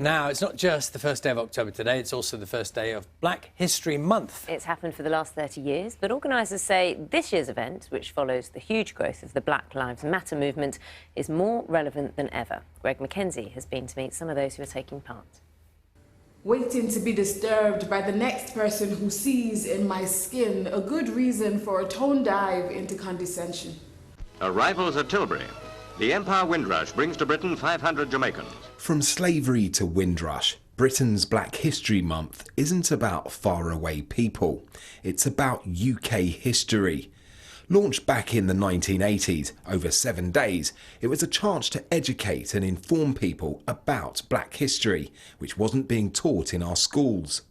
Now, it's not just the first day of October today, it's also the first day of Black History Month. It's happened for the last 30 years, but organisers say this year's event, which follows the huge growth of the Black Lives Matter movement, is more relevant than ever. McKenzie has been to meet some of those who are taking part. Waiting to be disturbed by the next person who sees in my skin a good reason for a tone dive into condescension. Arrivals at Tilbury. The Empire Windrush brings to Britain 500 Jamaicans. From slavery to Windrush, Britain's Black History Month isn't about faraway people. It's about UK history. Launched back in the 1980s, over 7 days, it was a chance to educate and inform people about Black history, which wasn't being taught in our schools.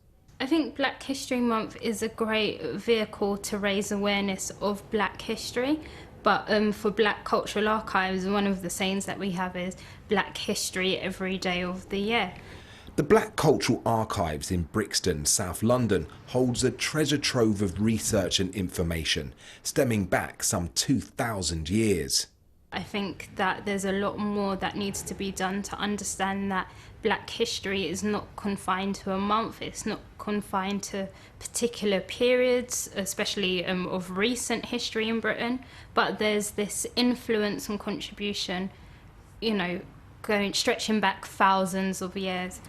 I think Black History Month is a great vehicle to raise awareness of Black history. But for Black Cultural Archives, one of the sayings that we have is Black history every day of the year. The Black Cultural Archives in Brixton, South London, holds a treasure trove of research and information stemming back some 2,000 years. I think that there's a lot more that needs to be done to understand that Black history is not confined to a month, it's not confined to particular periods, especially of recent history in Britain, but there's this influence and contribution, you know, stretching back thousands of years.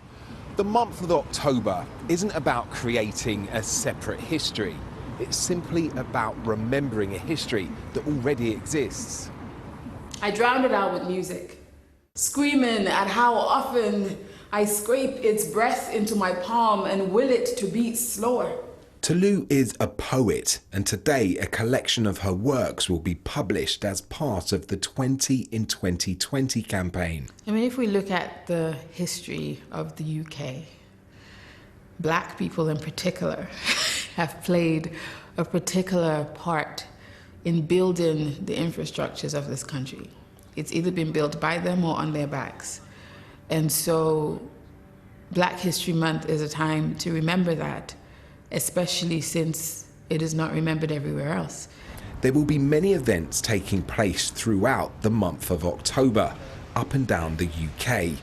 The month of October isn't about creating a separate history. It's simply about remembering a history that already exists. I drowned it out with music, screaming at how often I scrape its breath into my palm and will it to beat slower. Tolu is a poet, and today a collection of her works will be published as part of the 20 in 2020 campaign. I mean, if we look at the history of the UK, Black people in particular have played a particular part in building the infrastructures of this country. It's either been built by them or on their backs. And so Black History Month is a time to remember that, especially since it is not remembered everywhere else. There will be many events taking place throughout the month of October, up and down the UK,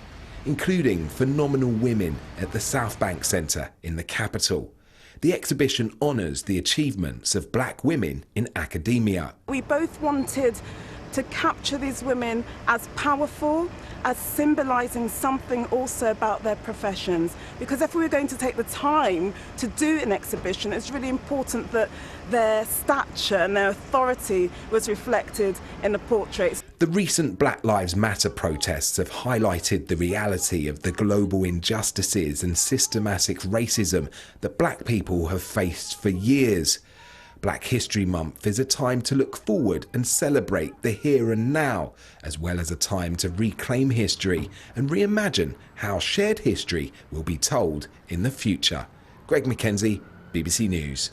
including Phenomenal Women at the South Bank Centre in the capital. The exhibition honours the achievements of Black women in academia. We both wanted to capture these women as powerful, as symbolising something also about their professions. Because if we were going to take the time to do an exhibition, it's really important that their stature and their authority was reflected in the portraits. The recent Black Lives Matter protests have highlighted the reality of the global injustices and systematic racism that Black people have faced for years. Black History Month is a time to look forward and celebrate the here and now, as well as a time to reclaim history and reimagine how shared history will be told in the future. McKenzie, BBC News.